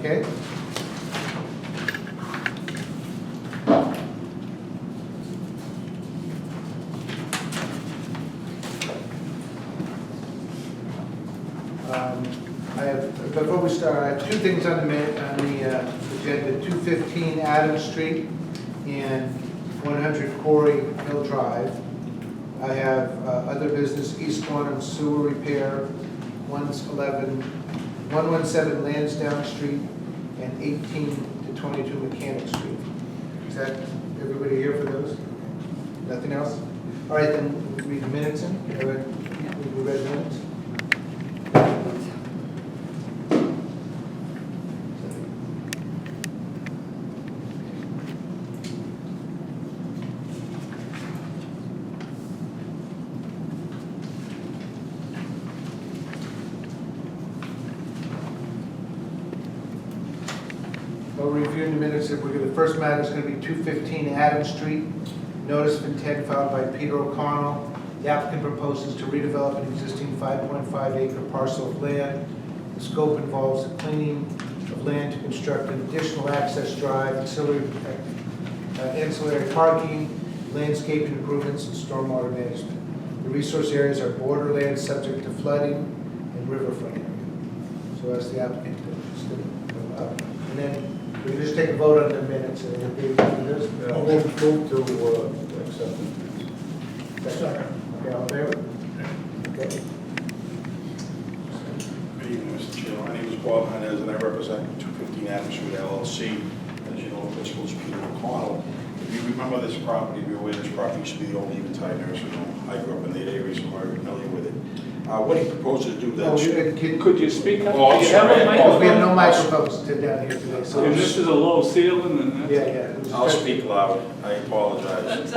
Okay. Before we start, I have two things on the agenda: 215 Adams Street and 100 Quarry Hill Drive. I have other business: East Quantum Sewer Repair, 117 Lansdowne Street, and 18 to 22 Mechanic Street. Is that everybody here for those? Nothing else? All right, then we'll read the minutes in. We read the minutes. We'll review the minutes. The first matter is going to be 215 Adams Street. Notice of intent filed by Peter O'Connell. The applicant proposes to redevelop an existing 5.5 acre parcel of land. The scope involves the cleaning of land to construct an additional access drive, ancillary parking, landscaping improvements, and stormwater management. The resource areas are borderlands subject to flooding and riverfront area. So as the applicant is going to go up. And then we can just take a vote on the minutes and it'll be this. I'll move to accept it. Second. Okay, all in favor? Okay. Good evening, Mr. Chair. My name is Bob Hernandez, and I represent 215 Adams Street LLC. As you know, the principal is Peter O'Connell. If you remember this property, be aware this property used to be the old Eventide nursing home. I grew up in that area, so I'm very familiar with it. What he proposes to do that. Could you speak up? Oh, I'm Do you have sorry. a microphone? We have no microphones down here today, so. If this is a low ceiling, then that's... Yeah. I'll speak loud. I apologize. That's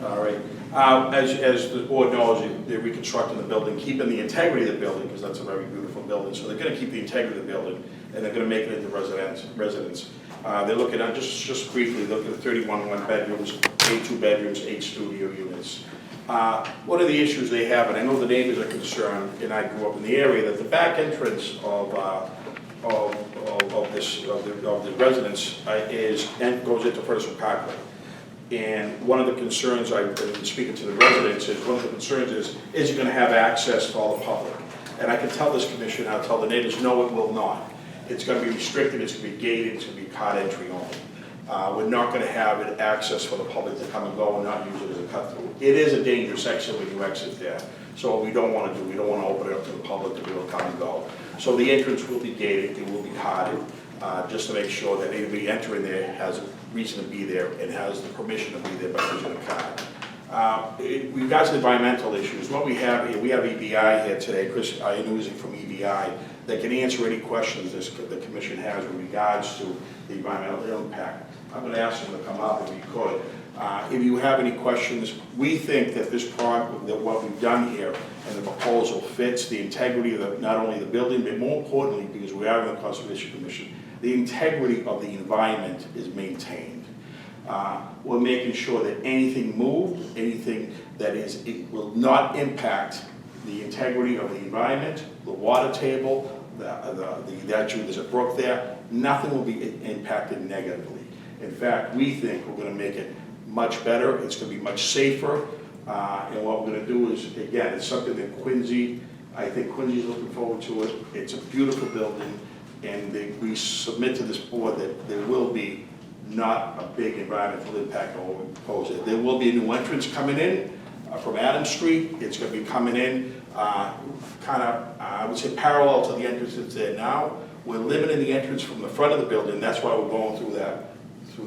all right. All right. As the board knows, they're reconstructing the building, keeping the integrity of the building, because that's a very beautiful building. So they're going to keep the integrity of the building, and they're going to make it into residence. They're looking at, just briefly, looking at 31 one-bedrooms, 82 bedrooms, 8 studio units. One of the issues they have, and I know the neighbors are concerned, and I grew up in the area, that the back entrance of the residence goes into Ferguson Parkway. And one of the concerns, I've been speaking to the residents, is one of the concerns is it going to have access to all the public? And I can tell this commission, I'll tell the neighbors, no, it will not. It's going to be restricted, it's going to be gated, it's going to be card entry only. We're not going to have it access for the public to come and go and not use it as a cut through. It is a dangerous exit when you exit there. So what we don't want to do, we don't want to open it up to the public to be able to come and go. So the entrance will be gated, it will be carded, just to make sure that anybody entering there has a reason to be there and has the permission to be there by using a card. We've got some environmental issues. What we have here, we have EBI here today, Chris Iannuzzi from EBI, that can answer any questions the commission has with regards to the environmental impact. I'm going to ask him to come up if he could. If you have any questions, we think that this project, that what we've done here and the proposal fits the integrity of not only the building, but more importantly, because we are in the Conservation Commission, the integrity of the environment is maintained. We're making sure that anything moved, anything that it will not impact the integrity of the environment, the water table, there's a brook there, nothing will be impacted negatively. In fact, we think we're going to make it much better, it's going to be much safer, and what we're going to do is, again, it's something that I think Quincy's looking forward to it. It's a beautiful building, and we submit to this board that there will be not a big environmental impact on what we propose. There will be a new entrance coming in from Adams Street. It's going to be coming in I would say parallel to the entrance that's there now. We're limiting the entrance from the front of the building. That's why we're going through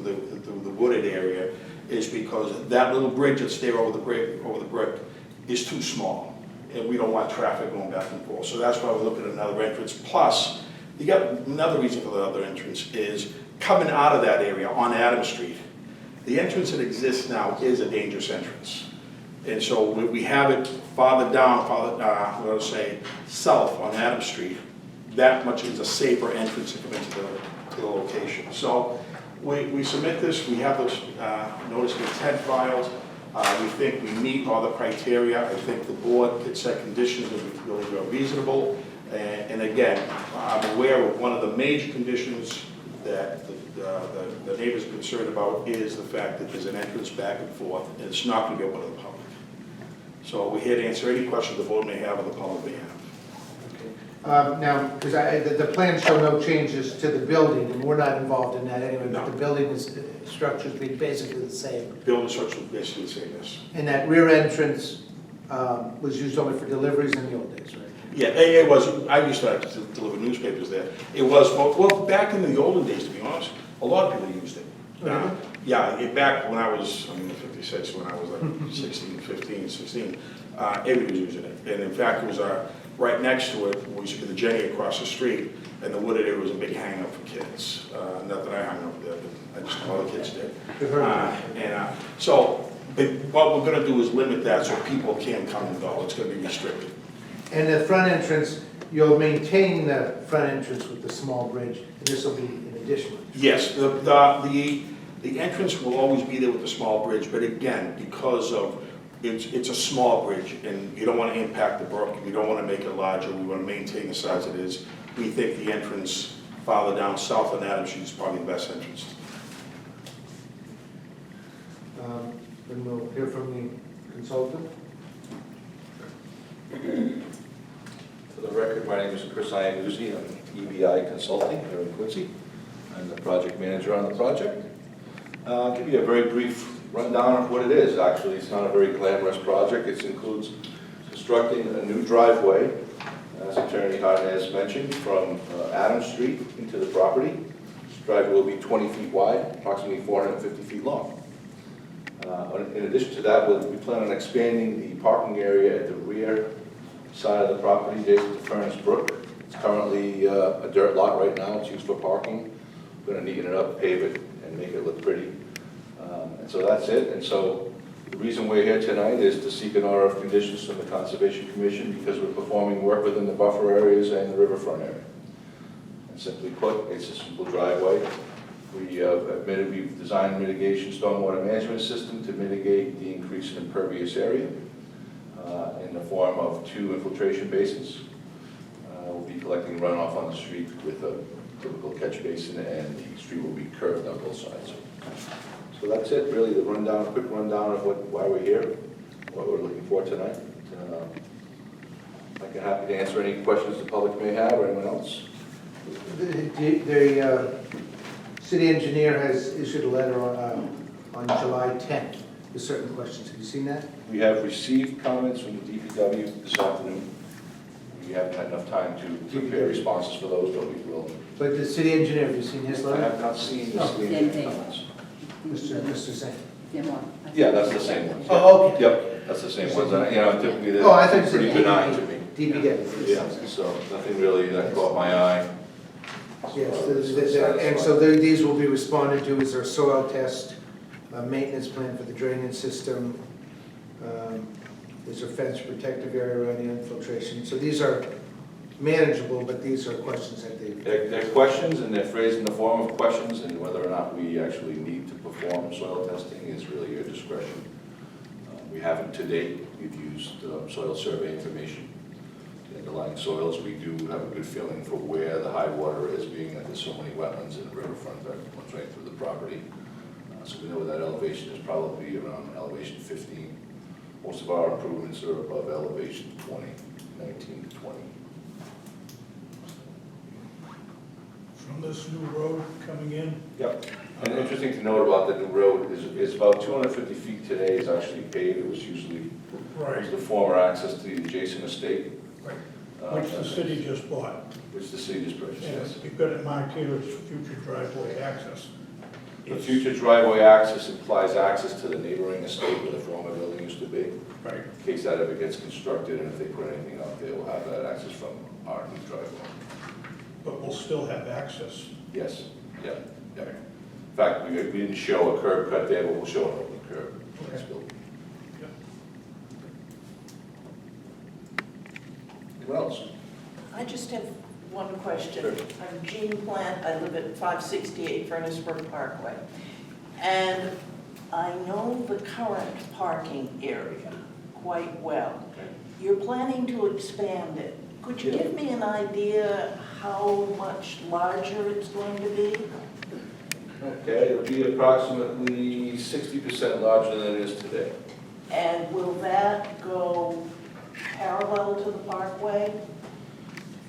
the wooded area, is because that little bridge that's there over the brick is too small, and we don't want traffic going back and forth. So that's why we're looking at another entrance. Plus, you got another reason for the other entrance is coming out of that area on Adams Street. The entrance that exists now is a dangerous entrance. And so we have it farther down, I'm going to say south on Adams Street. That much is a safer entrance to come into the location. So we submit this, we have those notice of intent filed. We think we meet all the criteria. I think the board could set conditions that we feel are reasonable, And again, I'm aware of one of the major conditions that the neighbors are concerned about is the fact that there's an entrance back and forth, and it's not going to be open to the public. So we're here to answer any questions the board may have or the public may have. Now, because the plans show no changes to the building, and we're not involved in that anyway, but No. the building structure's been basically the same. Building structure is basically the same, yes. And that rear entrance was used only for deliveries in the old days, right? Yeah, it was, I used to have to deliver newspapers there. It was, well, back in the olden days, to be honest, a lot of people used it. Really? Yeah, back when I was, I'm in 56, when I was like 16, 15, 16, everybody was using it. And in fact, it was right next to it, we used to get the Jenny across the street, and the wooded area was a big hang-up for kids. Not that I hung up there, but I just know other kids did. So, but what we're gonna do is limit that so people can come and go. It's gonna be restricted. And the front entrance, you'll maintain the front entrance with the small bridge, and this will be in addition. Yes, the entrance will always be there with the small bridge, but again, because of, it's a small bridge, and you don't want to impact the brook, you don't want to make it larger, we want to maintain the size it is. We think the entrance farther down south on Adams Street is probably the best entrance. Then we'll hear from the consultant. For the record, my name is Chris Iannuzzi. I'm EBI Consulting here in Quincy. I'm the project manager on the project. I'll give you a very brief rundown of what it is. Actually, it's not a very glamorous project. It includes constructing a new driveway, as Attorney Harnez mentioned, from Adams Street into the property. This driveway will be 20 feet wide, approximately 450 feet long. In addition to that, we plan on expanding the parking area at the rear side of the property adjacent to Furnace Brook. It's currently a dirt lot right now. It's used for parking. We're going to neaten it up, pave it, and make it look pretty. And so that's it. And so the reason we're here tonight is to seek an order of conditions from the Conservation Commission because we're performing work within the buffer areas and the riverfront area. And simply put, it's a simple driveway. We've designed a mitigation stormwater management system to mitigate the increase in impervious area in the form of 2 infiltration basins. We'll be collecting runoff on the street with a typical catch basin, and the street will be curved on both sides. So that's it, really, the rundown, quick rundown of why we're here, what we're looking for tonight. I'm happy to answer any questions the public may have or anyone else. The city engineer has issued a letter on July 10th with certain questions. Have you seen that? We have received comments from the DPW this afternoon. We haven't had enough time to prepare responses for those, but we will. But the city engineer, have you seen his I letter? have not seen the Same city thing. comments. Mr. Zane. Yeah, that's the same one. Oh, okay. Yep, that's the same ones. You know, typically Oh, I thought they're you said pretty benign to me. DPW. Yeah, so nothing really that caught my eye. Yes, and so these will be responded to as our soil test, maintenance plan for the drainage system. There's a fence protective area around the infiltration. So these are manageable, but these are questions that they. They're questions, and they're phrased in the form of questions, and whether or not we actually need to perform soil testing is really your discretion. We haven't to date. We've used soil survey information. The underlying soils, we do have a good feeling for where the high water is, being that there's so many wetlands in the riverfront that runs right through the property. So we know that elevation is probably around elevation 15. Most of our improvements are above elevation 20, 19 to 20. From this new road coming in, Yep. And interesting to note about the new road is about 250 feet today is actually paved. It was usually the former access to the adjacent estate. which the city just bought. Which the city just purchased, yes. And you've got it marked here as future driveway access. The future driveway access implies access to the neighboring estate where the former building used to be. Right. In case that ever gets constructed, and if they put anything out there, we'll have that access from our new driveway. But we'll still have access. Yes, yeah, yeah. In fact, we didn't show a curb cut there, but we'll show an open curb. That's built. What else? I just have one question. Sure. I'm Jean Plant, I live at 568 Furnace Brook Parkway. And I know the current parking area quite well. Okay. You're planning to expand it. Could you give me an idea how much larger it's going to be? Okay, it'll be approximately 60% larger than it is today. And will that go parallel to the parkway?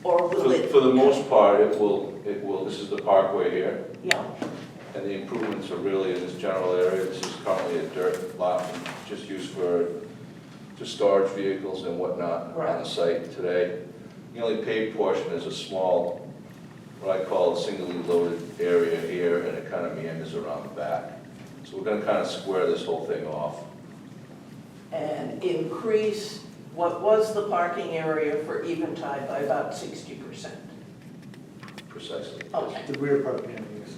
Or will it? For the most part, it will, this is the parkway here, Yeah, and the improvements are really in this general area. This is currently a dirt lot, just used for just storage vehicles and whatnot on the site today. The only paved portion is a small, what I call a singly loaded area here, and it kind of meanders around the back. So we're gonna kind of square this whole thing off. and increase what was the parking area for Eventide by about 60%. Precisely. Okay. The rear parking areas.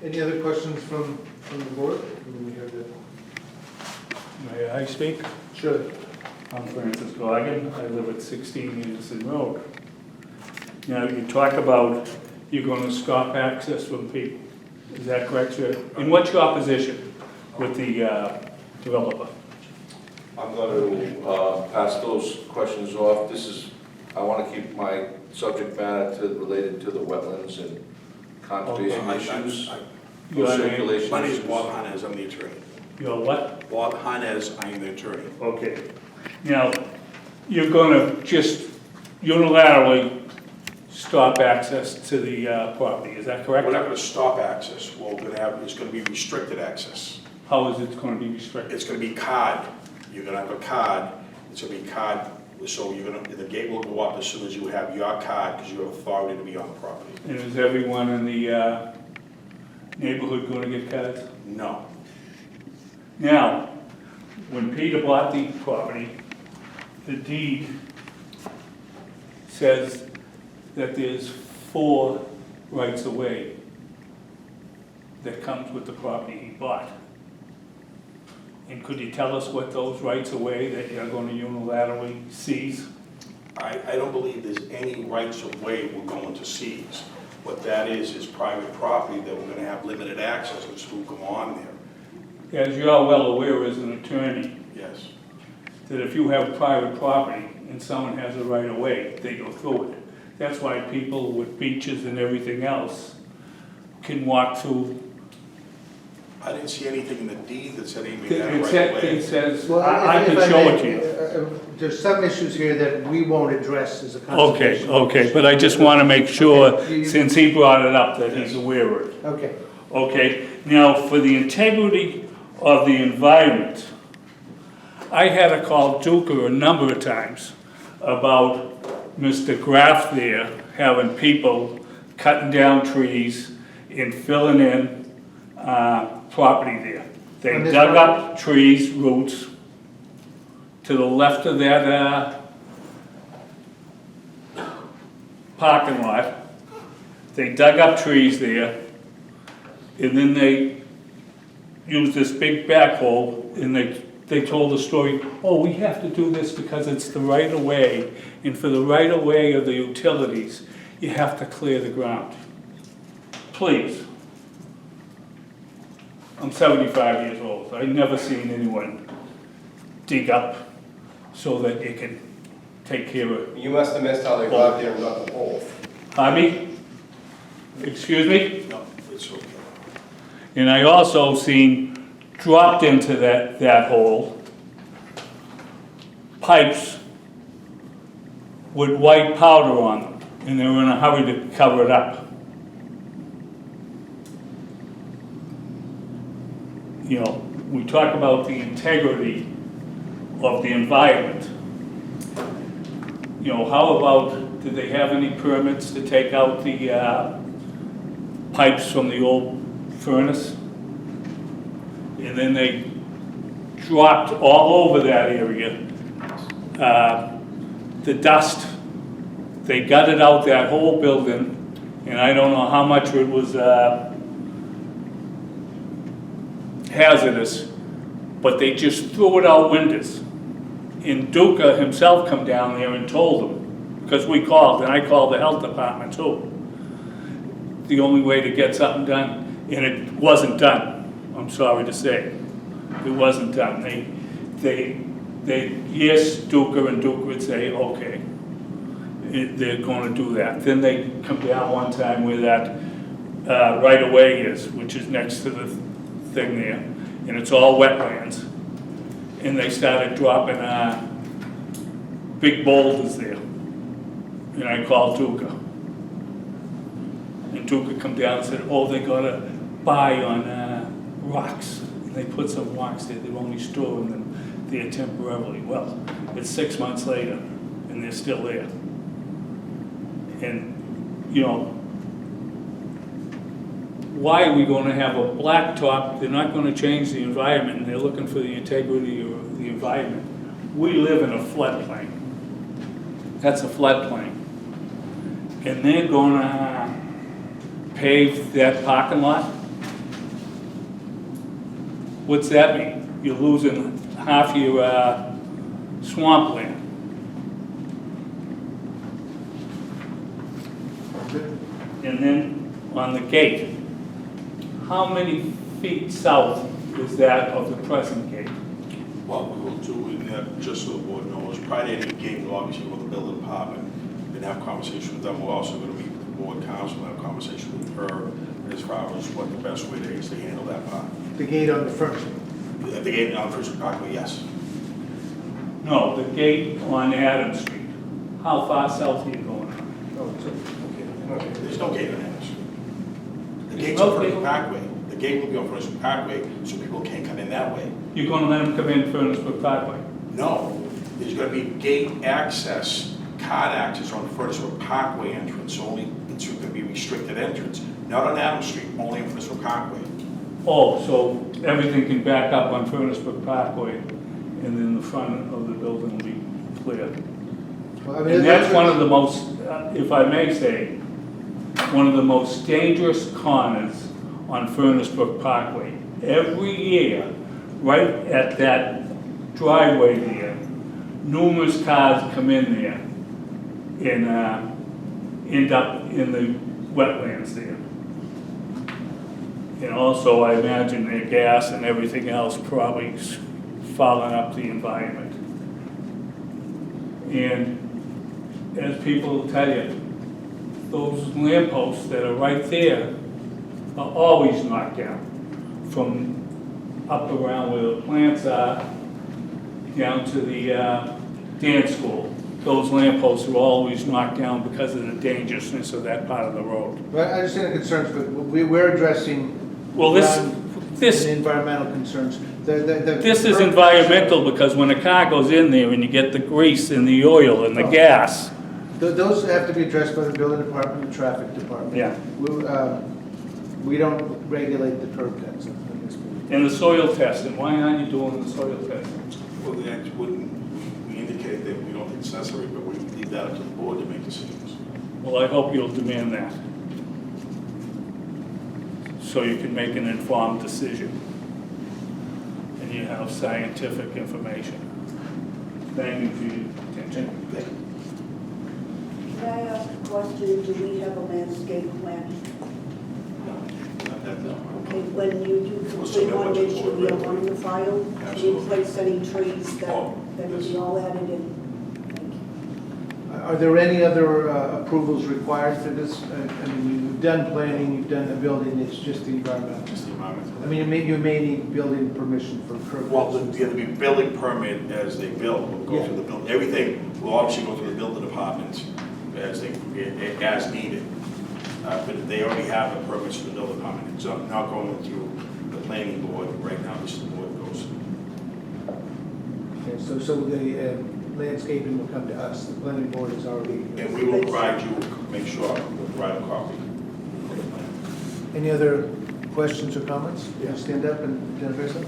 Any other questions from the board? We have the- May I speak? Sure. I'm Francis Goggin. I live at 16 Anderson Road. Now, you talk about you're going to stop access from people. Is that correct, sir? And what's your position with the developer? I'm going to pass those questions off. I want to keep my subject matter related to the wetlands and conservation issues. Your name? Circulation My name is issues. Bob Hannes, I'm the attorney. Your what? Bob Hannes, I am the attorney. Okay. Now, you're going to just unilaterally stop access to the property, is that correct? We're not gonna stop access, what we're gonna have is gonna be restricted access. How is it going to be restricted? It's gonna be card, you're gonna have a card, it's gonna be card, so the gate will go up as soon as you have your card, because you have authority to be on the property. And is everyone in the neighborhood going to get cards? No. Now, when Peter bought the property, the deed says that there's 4 rights of way that comes with the property he bought. And could you tell us what those rights of way that you're going to unilaterally seize? I don't believe there's any rights of way we're going to seize. What that is private property that we're gonna have limited access to who come on there. As you're well aware as an attorney, Yes. that if you have private property and someone has a right of way, they go through it. That's why people with beaches and everything else can walk through. I didn't see anything in the deed that said anybody had a right of It way. says, Well, I if can I show may, it to you. There's some issues here that we won't address as a Okay, conservation. okay, but I just want to make sure, Okay, you- since he brought it up, that he's aware of it. Okay. Okay, now, for the integrity of the environment, I had to call Duker a number of times about Mr. Graff there having people cutting down trees and filling in property there. They On this dug property? up trees, roots, to the left of that parking lot. They dug up trees there, and then they used this big backhoe, and they told the story, oh, we have to do this because it's the right of way, and for the right of way of the utilities, you have to clear the ground. Please. I'm 75 years old. I've never seen anyone dig up so that it can take care of. You must have missed how they got there and got the pole. Pardon me? Excuse me? No, it's okay. And I also seen dropped into that hole pipes with white powder on them, and they were in a hurry to cover it up. You know, we talk about the integrity of the environment. You know, how about, did they have any permits to take out the pipes from the old furnace? And then they dropped all over that area the dust. They gutted out that whole building, and I don't know how much it was hazardous, but they just threw it out windows. And Duca himself come down there and told them, because we called, and I called the health department too. The only way to get something done, and it wasn't done, I'm sorry to say. It wasn't done. They yes, Duker, and Duker would say, okay, they're gonna do that. Then they come down one time where that right of way is, which is next to the thing there, and it's all wetlands. And they started dropping big boulders there. And I called Duker. And Duker come down and said, oh, they gotta buy on rocks. And they put some rocks there, they're only storing them there temporarily. Well, it's 6 months later, and they're still there. And, you know, why are we gonna have a blacktop? They're not gonna change the environment, and they're looking for the integrity of the environment. We live in a floodplain. That's a floodplain. And they're gonna pave that parking lot? What's that mean? You're losing half your swampland. And then on the gate, how many feet south is that of the present gate? What we will do, and just so the board knows, prior to any gate, we'll obviously go to the building department and have conversation with them. We're also going to meet with the board council and have conversation with her as far as what the best way is to handle that part. The gate on the front. The gate on First Parkway, yes. No, the gate on Adams Street. How far south are you going? Oh, it's okay. There's no gate on that. The gate's no on First gate? Parkway. The gate will be on First Parkway, so people can't come in that way. You're gonna let them come in Furnace Brook Parkway? No, there's going to be gate access, card access on Furnace Brook Parkway entrance only. It's going to be restricted entrance, not on Adams Street, only on Furnace Brook Parkway. Oh, so everything can back up on Furnace Brook Parkway, and then the front of the building will be clear. Well, I mean, And that's one of the most, if I may say, one of the most dangerous corners on Furnace Brook Parkway. Every year, right at that driveway there, numerous cars come in there and end up in the wetlands there. And also, I imagine their gas and everything else probably fouling up the environment. And as people will tell you, those lampposts that are right there are always knocked down. From up around where the plants are, down to the dance school. Those lampposts are always knocked down because of the dangerousness of that part of the road. Well, I understand the concerns, but we're addressing. Well, this the environmental concerns. This is environmental because when a car goes in there and you get the grease and the oil and the gas. Those have to be addressed by the building department and traffic department. Yeah. We don't regulate the curb cuts. And the soil testing, why aren't you doing the soil testing? Well, that wouldn't, we indicate that we don't think it's necessary, but we leave that up to the board to make decisions. Well, I hope you'll demand that. So you can make an informed decision. And you have scientific information. Thank you for your attention. Can I ask a question? Do we have a landscape plan? Okay, when you do complete one, make sure we have one in the file. Do you Absolutely. place any trees that Oh, will yes. be all added in? Thank you. Are there any other approvals required for this? I mean, you've done planning, you've done the building, it's just the environmental. Just the environmental. I mean, you may need building permission for curb Well, cuts. there'll be building permit as they build, will go through the building, everything will obviously go through the building department as needed. But they already have the permits for the building department, it's now going through the planning board, right now, this is the board goes. Okay, so the landscaping will come to us, the planning board is already. And we will provide you, make sure, we'll provide a copy of the plan. Any other questions or comments? Yeah. Stand up and identify yourself.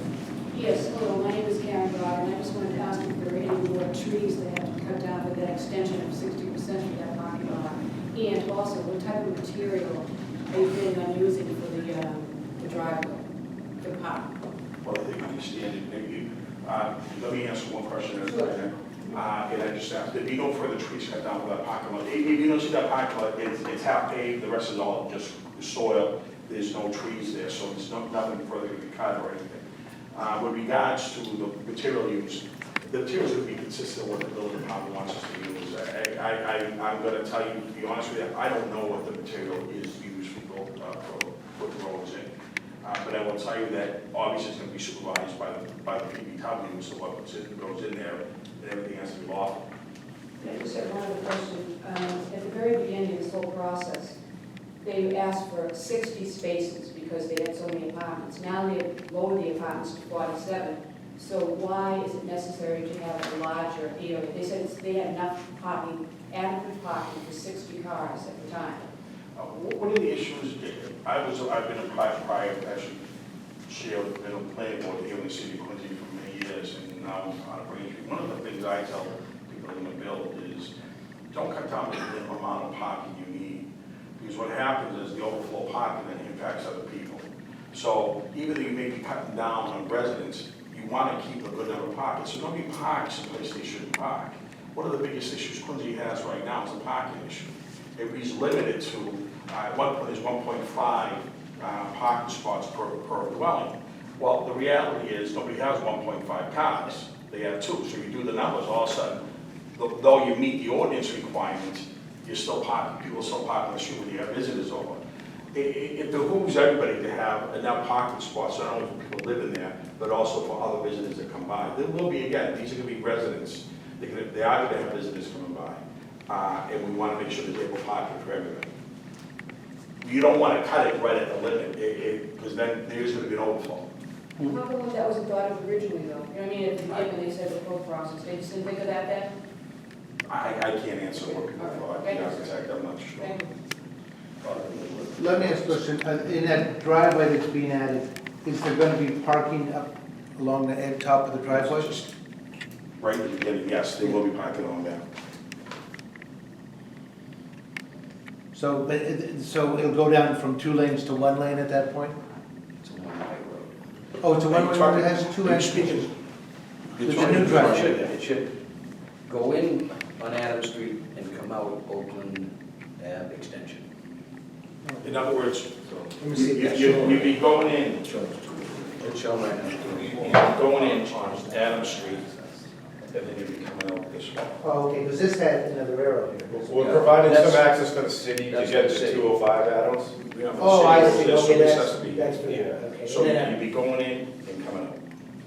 Yes, hello, my name is Karen Broad, and I just wanted to ask if there are any more trees that have to cut down for that extension of 60% of that parking lot? And also, what type of material are you planning on using for the driveway, the park? Well, I think I understand it, maybe, let me answer one question. Sure. And I just asked, if you go for the trees cut down for that parking lot, if you don't see that parking lot, it's half paved, the rest is all just soil, there's no trees there, so there's nothing further to be cut or anything. With regards to the material used, The materials would be consistent with what the building department wants us to use. I'm gonna tell you, to be honest with you, I don't know what the material is used for put the roads in. But I will tell you that obviously it's gonna be supervised by the PBW, so what goes in there, and everything has to be lawful. I just have one other question. At the very beginning of this whole process, they asked for 60 spaces because they had so many apartments. Now they've lowered the apartments to 47. So why is it necessary to have a larger area? They said they had enough parking, adequate parking for 60 cars at the time. One of the issues, I've been a prior, actually, chair of the planning board here in the city of Quincy for many years, and now I'm out of Braintree. One of the things I tell people in the build is, don't cut down the minimum amount of parking you need, because what happens is the overflow parking then impacts other people. So even though you may be cutting down on residents, you want to keep a good number of parking, so nobody parks in place they shouldn't park. One of the biggest issues Quincy has right now is the parking issue. It's limited to, at one point, there's 1.5 parking spots per dwelling. Well, the reality is, nobody has 1.5 cars, they have 2. So you do the numbers, all of a sudden, though you meet the ordinance requirements, you're still parking, people are still parking the street when you have visitors over. It behooves everybody to have enough parking spots, not only for people living there, but also for other visitors that come by. There will be, again, these are gonna be residents, they are gonna have visitors coming by, and we wanna make sure there's able parking for everybody. You don't wanna cut it right at the limit, because then there's gonna be an overflow. How come that wasn't thought of originally, though? You know what I mean? At the beginning, they said the whole process. They just didn't think of that then? I can't answer what people thought, the architect, I'm not sure. Thank you. Let me ask a question. In that driveway that's being added, is there going to be parking up along the top of the driveway? Just right in the beginning, yes, they will be parking on there. So it'll go down from 2 lanes to 1 lane at that point? It's a one-way road. Oh, it's a one-way road that has 2 entrances? It's a new driveway. It should go in on Adams Street and come out Oakland Ave Extension. In other words, Let me see. you'd be going in, It's shown right now. going in on Adams Street, and then you'd be coming out this way. Oh, okay, because this had another arrow here. We're Providing That's- some access for the city to that's get what the to city- 205 Adams. You know, for Oh, the I city, see, this okay, has that's to be- for yeah. that, okay. So And then- you'd be going in and coming out.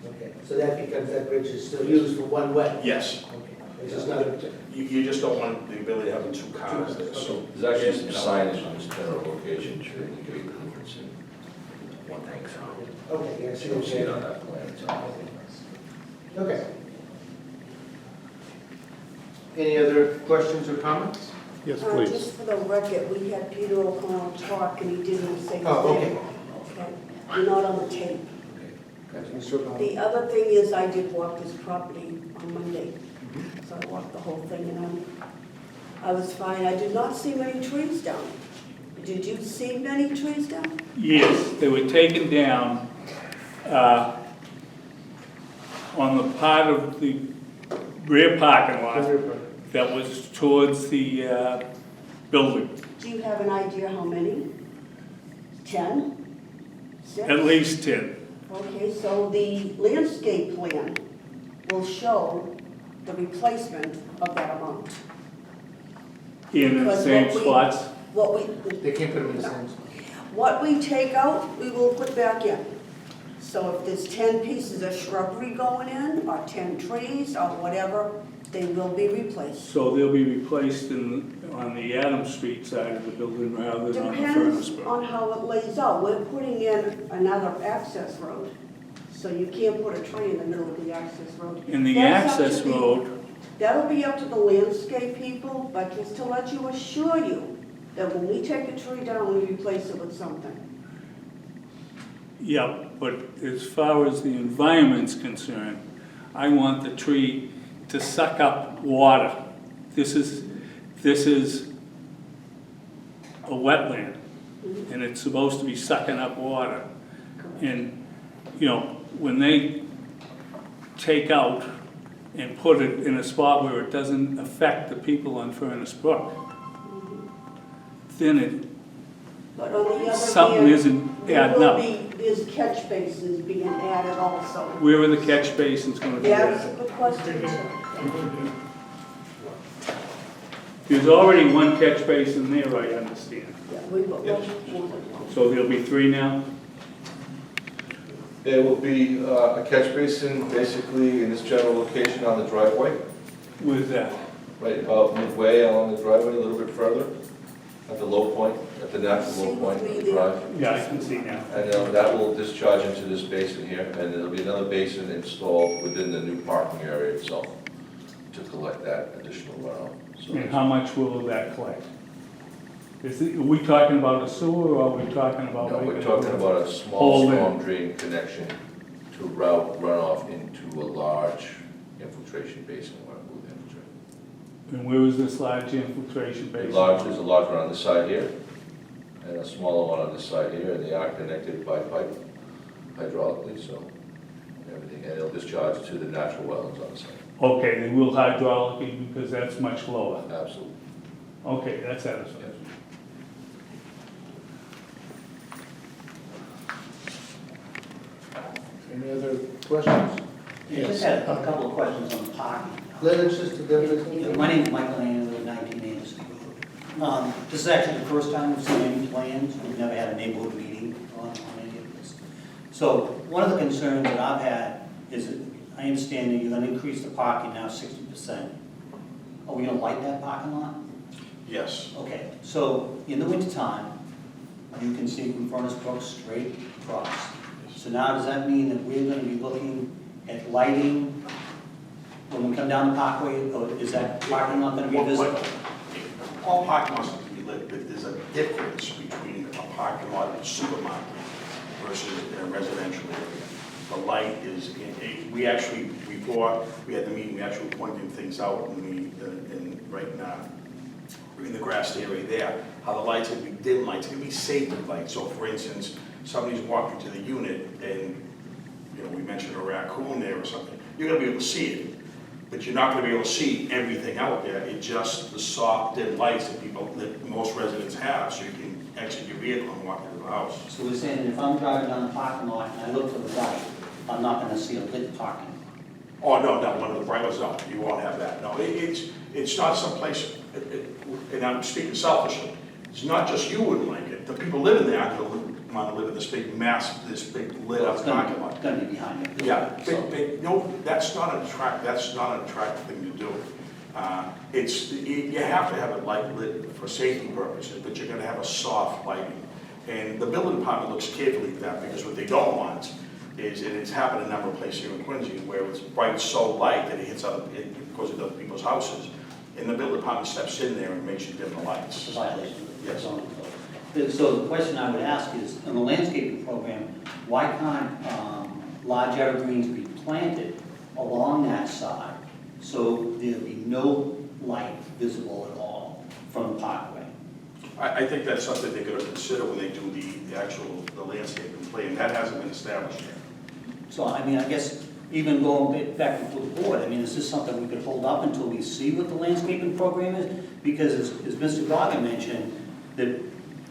Okay, so that becomes, that bridge is still used for one way? Yes, Okay, it's just not a, you just don't want the ability to have 2 cars there, so. There's actually some signage on this general location to indicate the difference in one thing. okay, yeah, I see You don't what see it you're on saying. that plan. It's on- Okay. Any other questions or comments? Yes, Just for the record, we had Peter O'Connell talk and he didn't say the Oh, thing. okay. Okay, you're not on the tape. Mr. O'Connell? The other thing is I did walk this property on Monday. So I walked the whole thing and I was fine. I did not see many trees down. Did you see many trees down? Yes, they were taken down on the part of the rear parking lot that was towards the building. Do you have an idea how many? 10? 6? At least 10. Okay, so the landscape plan will show the replacement of that amount. In the Because same what we- spots. They can't put them in the same. What we take out, we will put back in. So if there's 10 pieces of shrubbery going in, or 10 trees, or whatever, they will be replaced. So they'll be replaced on the Adams Street side of the building rather than on the Furnace Depends Brook. on how it lays out. We're putting in another access road, so you can't put a tree in the middle of the access road. In the That's up to access the- road, That'll be up to the landscape people, but just to let you assure you that when we take a tree down, we replace it with something. yeah, but as far as the environment's concerned, I want the tree to suck up water. This is a wetland, and it's supposed to be sucking up water. And, you know, when they take out and put it in a spot where it doesn't affect the people on Furnace Brook, then But on the other something hand, isn't adding up. there is catch basins being added also? Where are the catch basins gonna be That's a at? good question. There's already one catch basin there, I understand. Yeah, we will, Yes. So there'll be 3 now? There will be a catch basin basically in this general location on the driveway, Where's that? right about midway along the driveway, a little bit further, at the low point, at the natural low point of the drive. Yeah, I can see now. And that will discharge into this basin here, and there'll be another basin installed within the new parking area itself to collect that additional runoff. So And how much will that collect? Are we talking about a sewer, or are we talking about? no, we're making talking a- about a small Hole in. storm drain connection to route runoff into a large infiltration basin where it will infiltrate. And where is this large infiltration basin? There's a large one on this side here, and a smaller one on this side here, and they are connected by pipe hydraulically, so everything, and it'll discharge to the natural wetlands on the side. Okay, they will hydraulically because that's much lower. Absolutely. Okay, that's satisfactory. Any other questions? Yeah, just had a couple of questions on the parking. Let's just, My name is Michael Ann, I live 19 Anderson Road. This is actually the first time we've seen any plans, we've never had a neighborhood meeting on any of this. So, one of the concerns that I've had is that I understand that you're gonna increase the parking now 60%. Are we gonna light that parking lot? Yes. Okay, so in the wintertime, you can see from Furnace Brook straight across. So now does that mean that we're gonna be looking at lighting when we come down the parkway, or is that parking lot gonna be visible? All parking lots have to be lit, but there's a difference between a parking lot and a supermarket versus a residential area. The light is, we actually, before we had the meeting, we actually pointed things out right now, in the grassed area there, how the lights would be dim lights, it could be safety lights. So for instance, somebody's walking to the unit and, we mentioned a raccoon there or something, you're gonna be able to see it, but you're not gonna be able to see everything out there. It's just the soft dim lights that most residents have, so you can exit your vehicle and walk into the house. So we're saying that if I'm driving down the parking lot and I look to the right, I'm not gonna see a lit parking. Oh, no, one of the bright ones, no, you won't have that. No, it's not someplace, and I'm speaking selfishly, it's not just you wouldn't like it. The people living there aren't gonna want to live in this big this big lit up parking lot. It's gonna be behind it. Yeah, So- no, that's not an attractive thing to do. You have to have it light lit for safety purposes, but you're gonna have a soft lighting. And the building department looks carefully at that, because what they don't want is, and it's happened a number of places here in Quincy, where it's bright so light that it goes into other people's houses. And the building department steps in there and makes you dim the lights. It's a violation of the Yes. zoning code. So the question I would ask is, in the landscaping program, why can't large evergreens be planted along that side so there'll be no light visible at all from the parkway? I think that's something they're gonna consider when they do the landscaping plan. That hasn't been established yet. So, I mean, I guess even going back to the board, I mean, is this something we could hold up until we see what the landscaping program is? Because as Mr. Goggin mentioned, that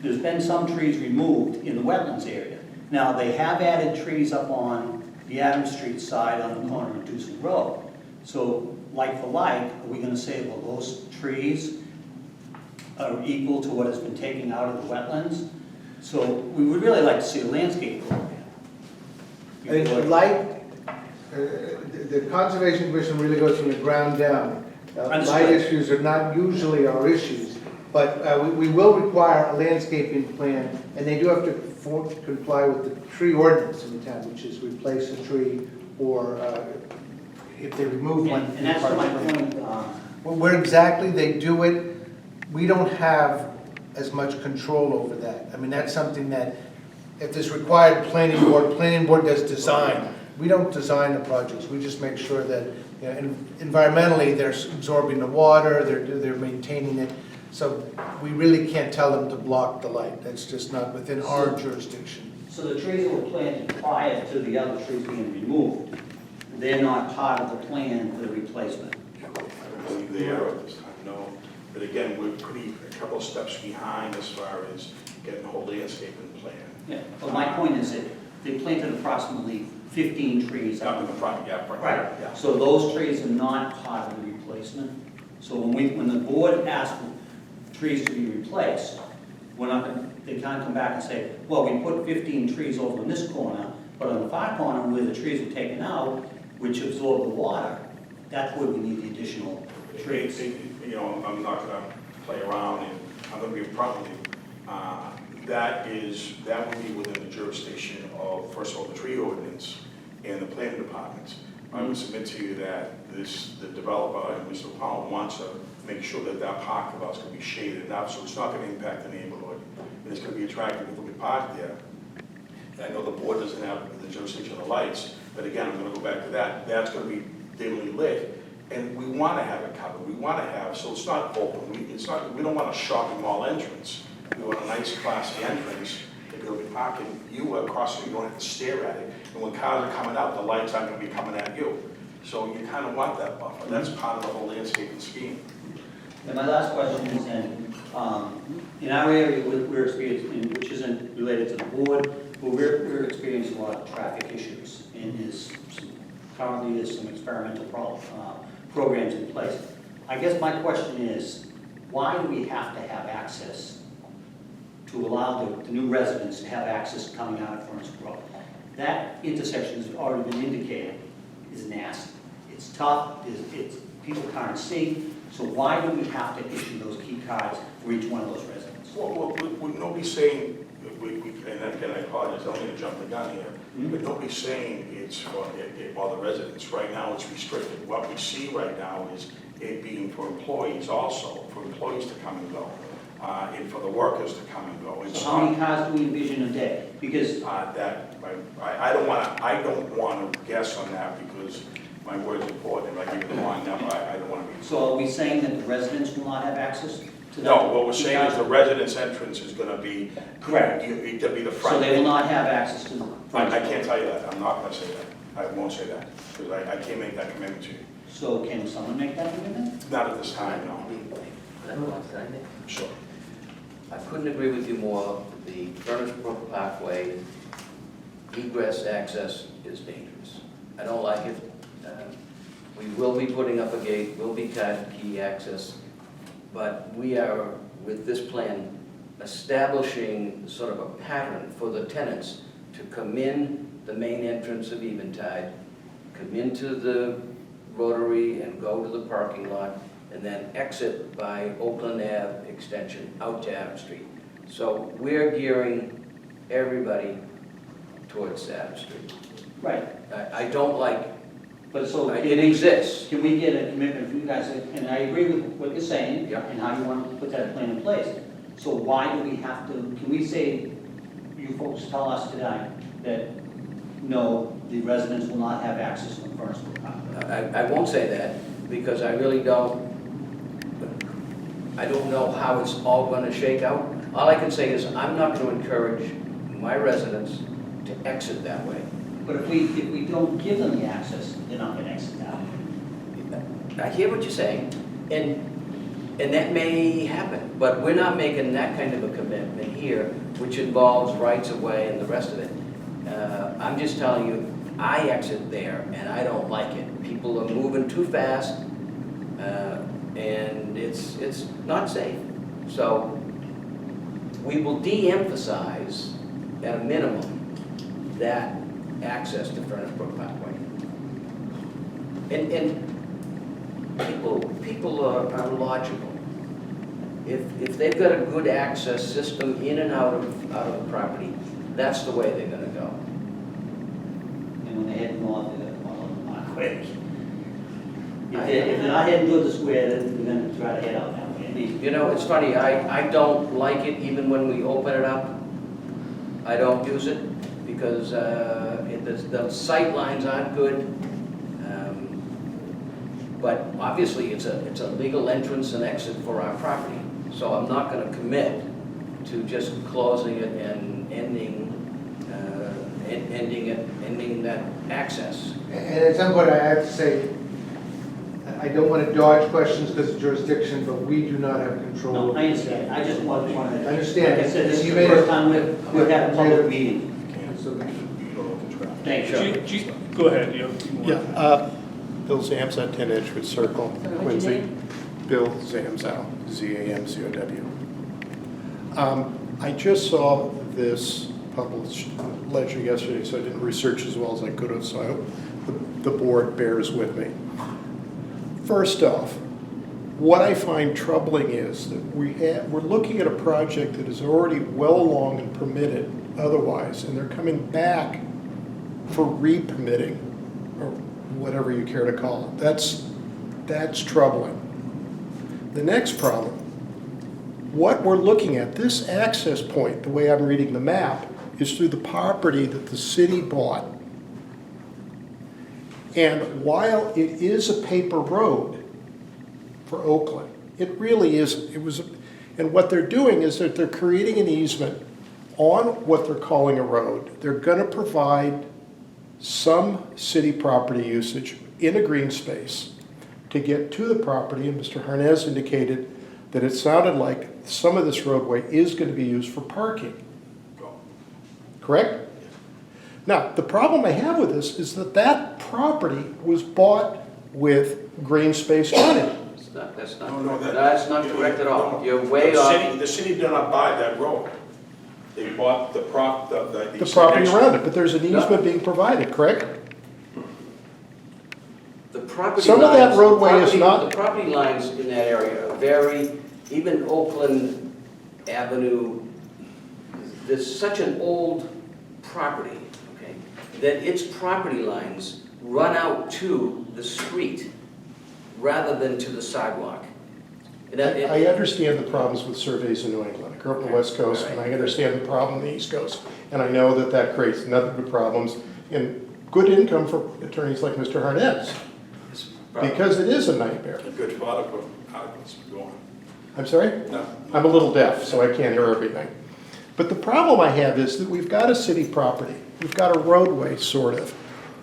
there's been some trees removed in the wetlands area. Now, they have added trees up on the Adams Street side on the corner of Dewson Road. So, like for like, are we gonna say, well, those trees are equal to what has been taken out of the wetlands? So, we would really like to see a landscape program. The Conservation Commission really goes from the ground down. Light Understood. issues are not usually our issues, but we will require a landscaping plan, and they do have to comply with the tree ordinance in the town, which is replace a tree, or if they remove one. And that's my point, Where exactly they do it, we don't have as much control over that. I mean, that's something that, if there's required planning board does design. We don't design the projects, we just make sure that, environmentally, they're absorbing the water, they're maintaining it. So we really can't tell them to block the light, that's just not within our jurisdiction. so the trees that were planted prior to the other trees being removed, they're not part of the plan for the replacement? I don't believe they are at this time, no. But again, we're a couple of steps behind as far as getting the whole landscaping plan. Yeah, but my point is that they planted approximately 15 trees Up out in the front, yeah, Right, yeah. so those trees are not part of the replacement. So when the board asks for trees to be replaced, we're not gonna, they can't come back and say, well, we put 15 trees over in this corner, but on the far corner where the trees were taken out, which absorb the water, that's where we need the additional trees. You know, I'm not gonna play around, and I'm gonna be upfront with you. That would be within the jurisdiction of, first of all, the tree ordinance and the planning departments. I would submit to you that the developer, and Mr. Powell, wants to make sure that that parking lot's gonna be shaded enough, so it's not gonna impact the neighborhood, and it's gonna be attractive if we park there. I know the board doesn't have the jurisdiction of the lights, but again, I'm gonna go back to that, that's gonna be dimly lit, and we wanna have it covered, we wanna have, so it's not open, we don't want a shopping mall entrance, we want a nice classy entrance, if you'll be parking, you across, you don't have to stare at it, and when cars are coming out, the lights aren't gonna be coming at you. So you kinda want that buffer, that's part of the whole landscaping scheme. And my last question is, in our area, we're experiencing, which isn't related to the board, but we're experiencing a lot of traffic issues, and currently there's some experimental programs in place. I guess my question is, why do we have to have access to allow the new residents to have access coming out of Furnace Road? That intersection has already been indicated is nasty. It's tough, people can't see, so why do we have to issue those key cards for each one of those residents? Well, nobody's saying, and again, I apologize, I don't mean to jump the gun here, but nobody's saying it's for all the residents. Right now, it's restricted. What we see right now is it being for employees also, for employees to come and go, and for the workers to come and go. So how many cars do we envision a day? Because I don't want to guess on that because my word's important. If I give you the wrong number, I don't want to be. So are we saying that the residents will not have access to that? No, what we're saying is the residence entrance is going to be. Correct. To be the front. So they will not have access to the front? I can't tell you that. I'm not going to say that. I won't say that because I can't make that commitment to you. So can someone make that commitment? Not at this time, no. Sure. I couldn't agree with you more. The Furnace Brook Parkway egress access is dangerous. I don't like it. We will be putting up a gate, will be key access, but we are, with this plan, establishing sort of a pattern for the tenants to come in the main entrance of Eventide, come into the Rotary and go to the parking lot, and then exit by Oakland Ave extension out to Adams Street. So we're gearing everybody towards Adams Street. Right. I don't like, But so it exists. can we get a commitment from you guys? And I agree with what you're saying Yeah. and how you want to put that plan in place. So why do we have to, can we say, you folks tell us tonight that no, the residents will not have access to the Furnace Brook Parkway? I won't say that because I really don't know how it's all going to shake out. All I can say is I'm not going to encourage my residents to exit that way. But if we don't give them the access, they're not going to exit that way. I hear what you're saying, and that may happen, but we're not making that kind of a commitment here, which involves rights of way and the rest of it. I'm just telling you, I exit there, and I don't like it. People are moving too fast, and it's not safe. So we will de-emphasize, at a minimum, that access to Furnace Brook Parkway. And people are logical. If they've got a good access system in and out of the property, that's the way they're gonna go. And when they head north, they're going to come on the Parkway. If they're not heading toward the square, then they're going to try to head out that way. You know, it's funny, I don't like it even when we open it up. I don't use it because the sight lines aren't good. But obviously, it's a legal entrance and exit for our property. So I'm not going to commit to just closing it and ending that access. And at some point, I have to say, I don't want to dodge questions because of jurisdiction, but we do not have control. No, I understand. I just wanted to. I understand. Like I said, this is You the made first it- time we've had a public meeting. So Thank you. Go ahead, you. Yeah, Bill Zams at 10 Edgewood Circle, Sorry, what's your Quincy. name? Bill Zamzow, Z-A-M-Z-O-W. I just saw this published ledger yesterday, so I didn't research as well as I could have, so I hope the board bears with me. First off, what I find troubling is that we're looking at a project that is already well along and permitted otherwise, and they're coming back for re-permitting, or whatever you care to call it. That's troubling. The next problem, what we're looking at, this access point, the way I'm reading the map, is through the property that the city bought. And while it is a paper road for Oakland, it really isn't. And what they're doing is that they're creating an easement on what they're calling a road. They're going to provide some city property usage in a green space to get to the property, and Mr. Harnez indicated that it sounded like some of this roadway is going to be used for parking. Correct? Now, the problem I have with this is that that property was bought with green space on it. That's not No, correct. That's not correct at all. You're way The off. The city did not buy that road. They bought the The property around it, but there's an easement being provided, correct? The property Some of that lines- roadway is not- The property lines in that area are very, even Oakland Avenue, there's such an old property, okay, that its property lines run out to the street rather than to the sidewalk. And that- I understand the problems with surveys in New England. I grew up on the West Coast, and I understand the problem on the East Coast. And I know that that creates nothing but problems and good income for attorneys like Mr. Harnez, because it is a nightmare. A good product of articles, go on. I'm sorry? No. I'm a little deaf, so I can't hear everything. But the problem I have is that we've got a city property. We've got a roadway, sort of.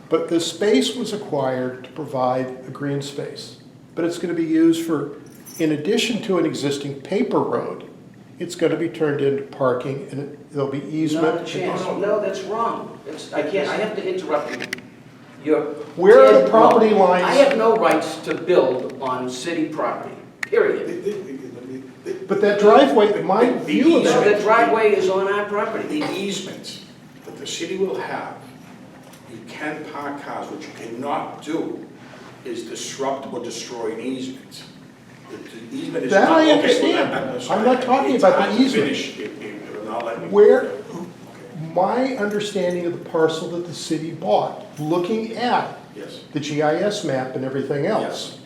But the space was acquired to provide a green space. But it's going to be used for, in addition to an existing paper road, it's going to be turned into parking, and there'll be easement. Not a chance. No, that's wrong. I have to interrupt you. You're Where are the dead property wrong. lines? I have no rights to build on city property, period. But that driveway, my view of The it, driveway is on our property. The easement that the city will have, you can park cars, what you cannot do is disrupt or destroy an easement. The easement is That not. I okay, understand. well, sorry. I'm not talking It's about the hard to easement. finish if you're not letting me- where, my understanding of the parcel that the city bought, looking at Yes. the GIS map and everything else.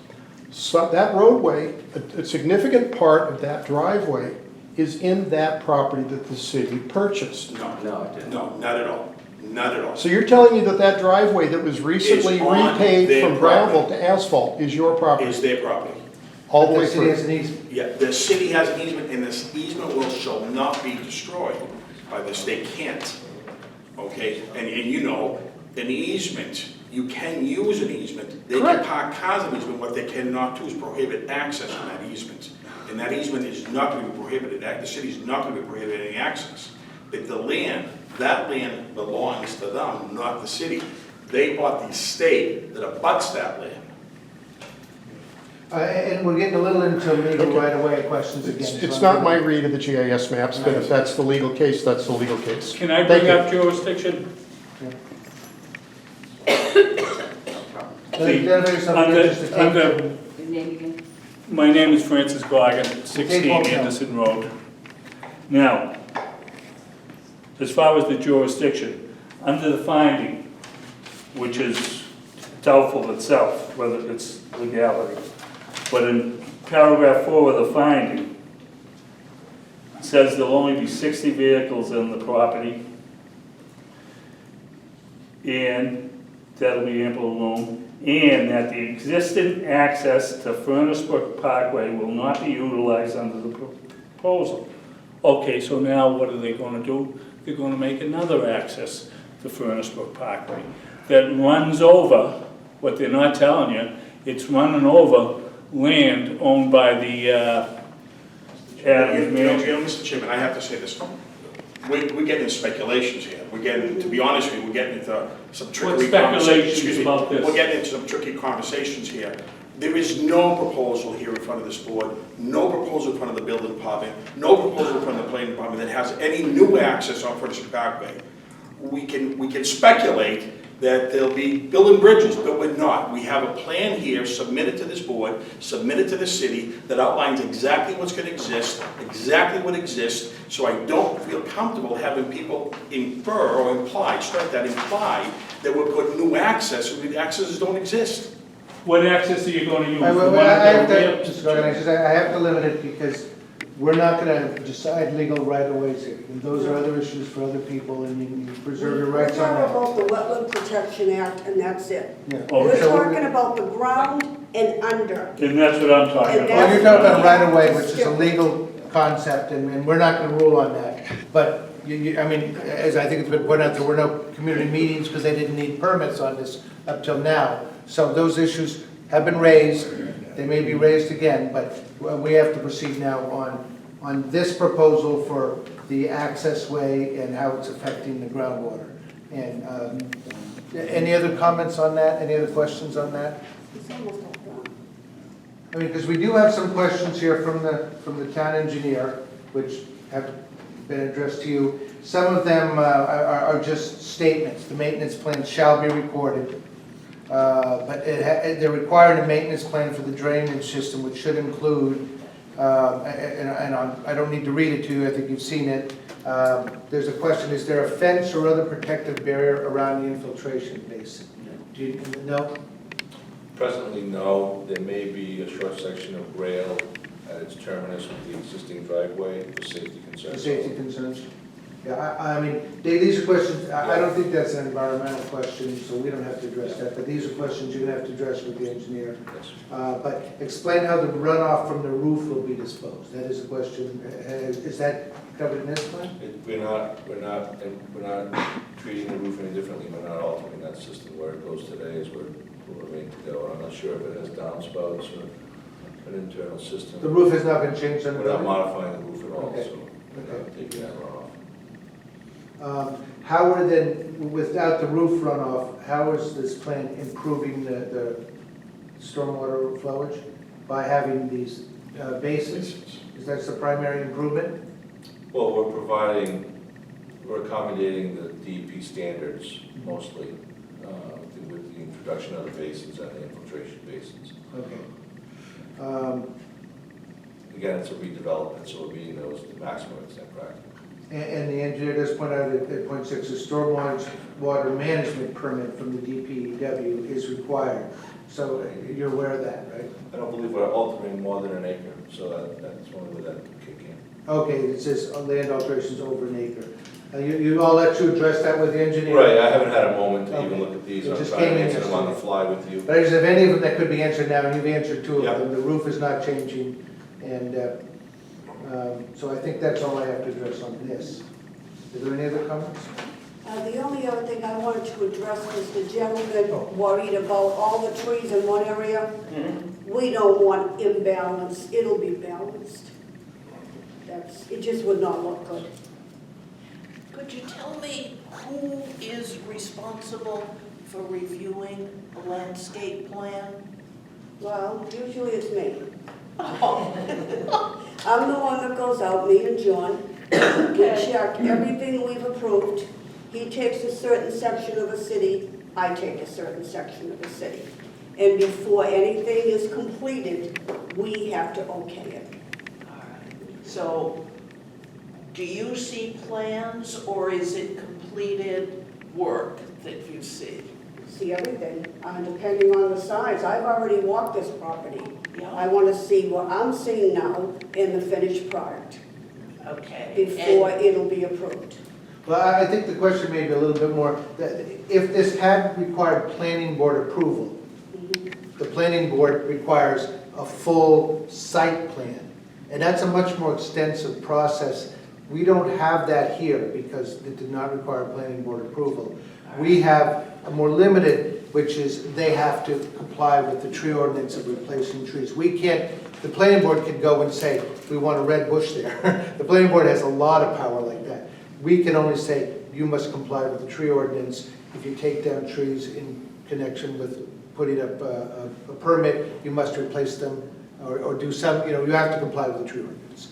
So that roadway, a significant part of that driveway is in that property that the city purchased. No, No, it didn't. no, not at all, not at all. So you're telling me that that driveway that was recently Is on repaved their from gravel property. to asphalt is your It's property, their property. all the The way city has through? an easement. Yeah, the city has an easement, and this easement shall not be destroyed by this, they can't, okay? And you know, an easement, you can use an easement, they can Correct. park cars in easement, what they cannot do is prohibit access on that easement. And that easement is not going to be prohibited, the city's not going to be prohibiting access. But the land, that land belongs to them, not the city. They bought the estate that abuts that land. And we're getting a little into legal right-of-way questions again. so It's I'm not gonna- my read of the GIS maps, but if that's the legal case, that's the legal case. Can I Thank bring you. up jurisdiction? There's something interesting. Under- Your name again? My name is Francis Goggin, Okay, 16 Paul. Anderson Road. Now, as far as the jurisdiction, under the finding, which is doubtful itself, whether it's legality, but in paragraph 4 of the finding, it says there'll only be 60 vehicles in the property, and that'll be ample room, and that the existing access to Furnace Brook Parkway will not be utilized under the proposal. Okay, so now what are they gonna do? They're gonna make another access to Furnace Brook Parkway that runs over, what they're not telling you, it's running over land owned by the Adams Mansion. Mr. Chairman, I have to say this. we're getting into speculations here. We're getting, to be honest with you, we're getting into some trickery speculations conversations. Excuse me. about this? We're getting into some tricky conversations here. There is no proposal here in front of this board, no proposal in front of the building department, no proposal in front of the planning department that has any new access on Furnace Parkway. We can speculate that there'll be building bridges, but we're not. We have a plan here submitted to this board, submitted to the city, that outlines exactly what's going to exist, exactly what exists, so I don't feel comfortable having people infer or imply, strike that, imply that we're putting new access, when the accesses don't exist. What access are you gonna use? I The one have over there? to, Mr. Gardner, I have to limit it because we're not gonna decide legal right-of-ways here. And those are other issues for other people, and you preserve your rights on We're that. talking about the Wetland Protection Act, and that's it. Yeah. Oh, We're So talking about the ground and under. And that's what I'm talking And about. Well, you're talking about right-of-way, which is a legal concept, and we're not gonna rule on that. But, I mean, as I think it's been pointed out, there were no community meetings because they didn't need permits on this up till now. So those issues have been raised, they may be raised again, but we have to proceed now on this proposal for the access way and how it's affecting the groundwater. And any other comments on that? Any other questions on that? It's almost all done. I mean, because we do have some questions here from the town engineer, which have been addressed to you. Some of them are just statements. The maintenance plan shall be recorded. But they're requiring a maintenance plan for the drainage system, which should include, I don't need to read it to you, I think you've seen it. There's a question, is there a fence or other protective barrier around the infiltration basin? Do you know? Presently, no. There may be a short section of rail at its terminus with the existing driveway for safety The concerns. safety concerns? Yeah, I mean, these are questions, I don't think that's an environmental question, so we don't have to address that, but these are questions you're gonna have to address with the engineer. Yes. But explain how the runoff from the roof will be disposed. That is a question. Is that covered in this plan? We're not treating the roof any differently. We're not altering that system. Where it goes today is where it will remain to go. I'm not sure if it has downspouts or an internal system. The roof has not been changed on the We're not building? modifying the roof at all, Okay. so we're not taking that runoff. How are then, without the roof runoff, how is this plan improving the stormwater flowage? By having these basins? Is that the primary improvement? Well, we're accommodating the DEP standards mostly with the introduction of the basins and the infiltration basins. Okay. Again, it's a redevelopment, so we're meeting those to the maximum extent practical. And the engineer does point out at point 6, a stormwater management permit from the DPW is required. So you're aware of that, right? I don't believe we're altering more than an acre, so that's only where that could kick in. Okay, it says land alterations over an acre. I'll let you address that with the engineer. Right, I haven't had a moment to even Okay. look at these. It I'm just trying to came in answer them on the yesterday. fly with you. But I just have any of them that could be answered now, and you've answered 2 of Yeah. them. The roof is not changing, and so I think that's all I have to address on this. Is there any other comments? The only other thing I wanted to address was the gentleman worried about all the trees in one area. We don't want imbalance, it'll be balanced. It just would not look good. Could you tell me who is responsible for reviewing a landscape plan? Well, usually it's me. I'm the one that goes out, me and John. We check everything we've approved. He takes a certain section of a city, I take a certain section of a city. And before anything is completed, we have to okay it. So, do you see plans, or is it completed work that you see? See everything, depending on the size. I've already walked this property. Yeah. I want to see what I'm seeing now in the finished product Okay. before it'll be approved. Well, I think the question may be a little bit more, that if this had required planning board approval, the planning board requires a full site plan. And that's a much more extensive process. We don't have that here because it did not require planning board approval. We have a more limited, which is they have to comply with the tree ordinance of replacing trees. We can't, the planning board can go and say, we want a red bush there. The planning board has a lot of power like that. We can only say, you must comply with the tree ordinance. If you take down trees in connection with putting up a permit, you must replace them or do some, you have to comply with the tree ordinance.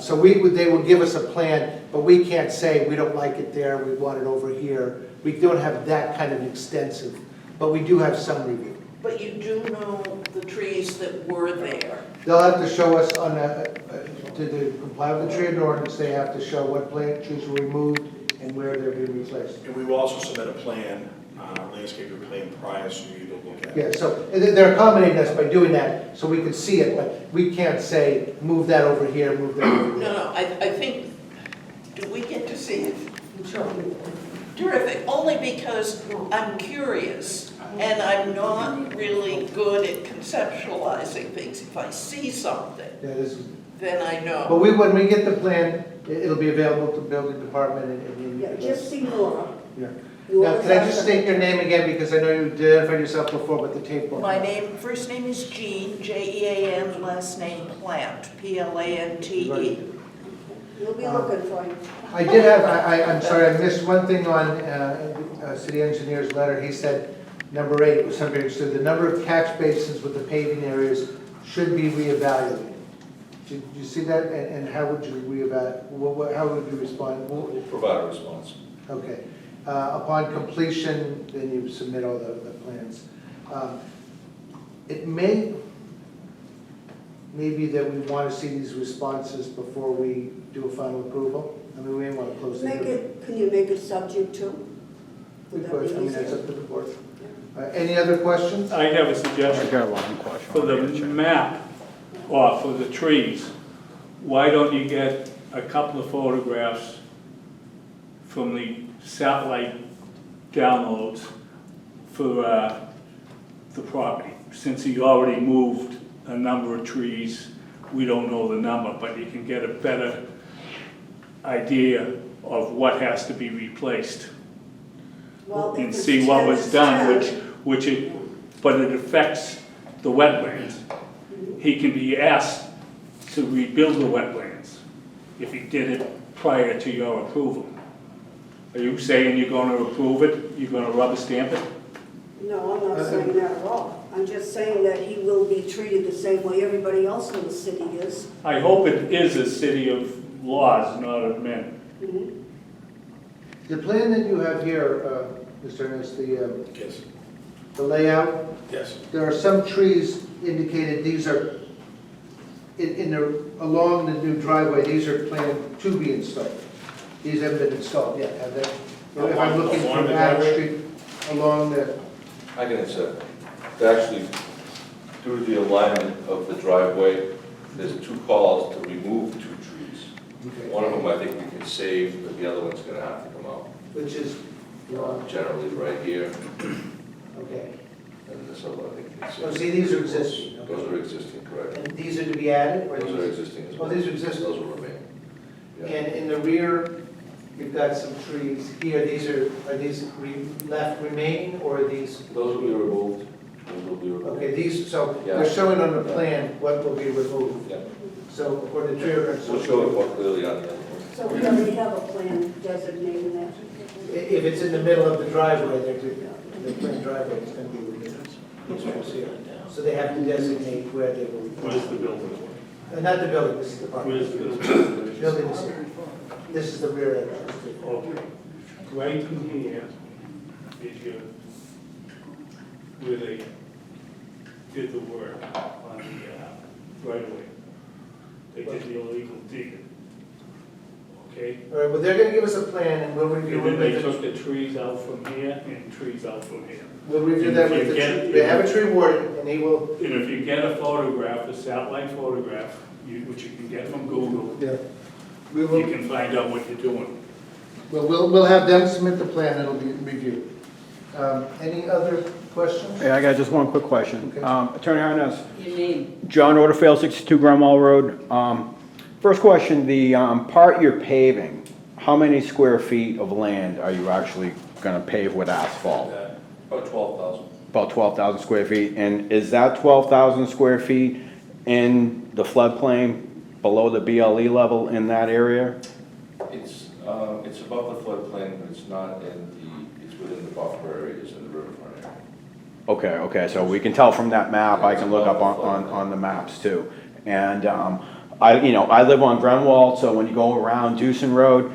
So they will give us a plan, but we can't say, we don't like it there, we want it over here. We don't have that kind of extensive, but we do have some review. But you do know the trees that were there. They'll have to show us on to comply with the tree ordinance, they have to show what plant trees were removed and where they're being replaced. And we will also submit a plan, landscaping plan prior so you to look at. Yeah, so they're accommodating us by doing that, so we can see it, but we can't say, move that over here, move that over there. No, I think, do we get to see it? Terrific, only because I'm curious, and I'm not really good at conceptualizing things. If I see something, Yeah, this is, then I but know. when we get the plan, it'll be available to the building department and. Yeah, just see Nora. Yeah. Nora Now, can I just Sasha. state your name again, because I know you identified yourself before, but the tape won't. My first name is Jean, Jean, last name Plant, Plante. We'll be looking for you. I did have, I'm sorry, I missed one thing on city engineer's letter. He said, number 8, was somebody understood, the number of catch basins with the paving areas should be reevaluated. Did you see that? And how would you reevaluate, how would you respond? We'll provide a response. Okay. Upon completion, then you submit all the plans. It may be that we want to see these responses before we do a final approval. I mean, we may want to close the hearing. Can you make it subject to? Would that be I mean, that's easier? up to the board. Any other questions? I have a suggestion. got a lot of questions. For the map, or for the trees, why don't you get a couple of photographs from the satellite downloads for the property? Since he already moved a number of trees, we don't know the number, but you can get a better idea of what has to be replaced Well, if and it's see what 10, was it's done, 10. but it affects the wetlands. He can be asked to rebuild the wetlands if he did it prior to your approval. Are you saying you're gonna approve it? You're gonna rubber stamp it? No, I'm not saying that at all. I'm just saying that he will be treated the same way everybody else in the city is. I hope it is a city of laws, not of men. Mhm. The plan that you have here, Mr. Ernest, Yes, the layout, yes. there are some trees indicated, these are along the new driveway, these are planned to be installed. These haven't been installed yet, have they? If I'm looking Along from the Adams driveway? Street, along the, I can answer. Actually, due to the alignment of the driveway, there's 2 calls to remove 2 trees. One of them I think we can save, but the other one's gonna have to come out. which is, Generally right here, okay. and this other I think we can Oh, save. see, these are existing. okay. Those are existing, correct. And these are to be added, or Those are these? existing as Oh, well. these are existing. Those will remain. Yeah. And in the rear, you've got some trees here, are these left remaining, or are these? Those will be removed. Those will be removed. Okay, these, so Yeah. they're showing on the plan what will be removed. Yeah. So according to tree ordinance. We'll show it more clearly on the other one. So we already have a plan designating that. If it's in the middle of the driveway, the plain driveway is going to be removed. That's what it's here. So they have to designate where they will. Where's the building? Not the building, this is the park. Where's the building? Building is here. This is the rear entrance. Okay. Right in here is your, where they did the work on the right of way. They did the illegal digging. Okay? All right, well, they're going to give us a plan, and we'll review And then they it. took the trees out from here and trees out from here. We'll review that with the tree. They have a tree warden, and he will. And if you get a photograph, a satellite photograph, which you can get from Google, Yeah. We you will. can find out what you're doing. Well, we'll have them submit the plan, and it'll be reviewed. Any other questions? Hey, I got just one quick question. Okay. Attorney Harness, Your name? John Orderfield, 62 Grumwall Road. First question, the part you're paving, how many square feet of land are you actually going to pave with asphalt? About 12,000. About 12,000 square feet. And is that 12,000 square feet in the floodplain below the BLE level in that area? It's It's above the floodplain, but it's not it's within the buffer areas in the riverfront area. Okay, so we can tell from that map, I can look up on the maps too. And, I live on Grenwald, so when you go around Dewson Road,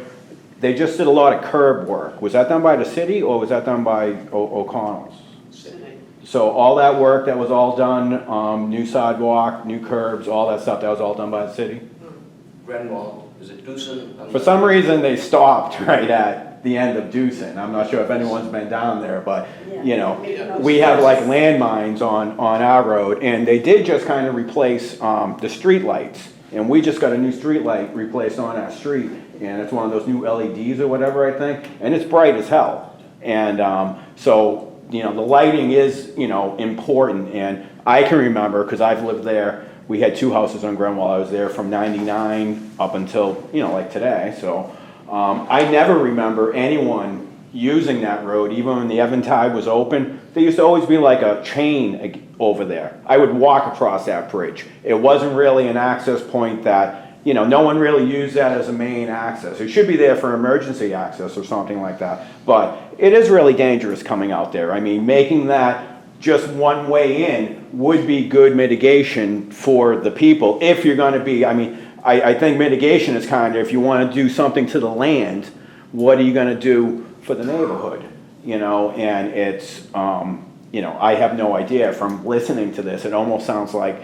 they just did a lot of curb work. Was that done by the city or was that done by O'Connell's? So all that work that was all done, new sidewalk, new curbs, all that stuff, that was all done by the city? Grenwald, is it Dewson? For some reason, they stopped right at the end of Dewson. I'm not sure if anyone's been down there, but, we have like landmines on our road, and they did just kind of replace the street lights. And we just got a new street light replaced on our street, and it's one of those new LEDs or whatever, I think, and it's bright as hell. And so, the lighting is, important, and I can remember, because I've lived there, we had 2 houses on Grenwell. I was there from '99 up until, like today. So I never remember anyone using that road, even when the Eventide was open. There used to always be like a chain over there. I would walk across that bridge. It wasn't really an access point that, no one really used that as a main access. It should be there for emergency access or something like that. But it is really dangerous coming out there. I mean, making that just one way in would be good mitigation for the people. If you're going to be, I think mitigation is kind of, if you want to do something to the land, what are you going to do for the neighborhood? And it's, I have no idea. From listening to this, it almost sounds like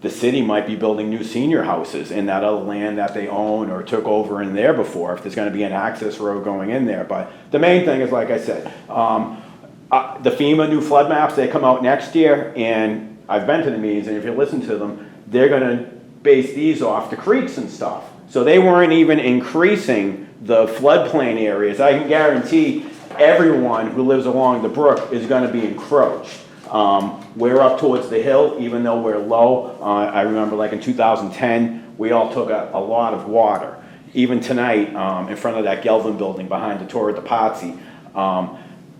the city might be building new senior houses in that other land that they own or took over in there before, if there's going to be an access road going in there. But the main thing is, like I said, the FEMA new flood maps, they come out next year, and I've been to the meetings, and if you listen to them, they're gonna base these off the creeks and stuff. So they weren't even increasing the floodplain areas. I can guarantee everyone who lives along the brook is gonna be encroached. We're up towards the hill, even though we're low. I remember like in 2010, we all took a lot of water. Even tonight, in front of that Gelvin building behind the Torre de Pazzi,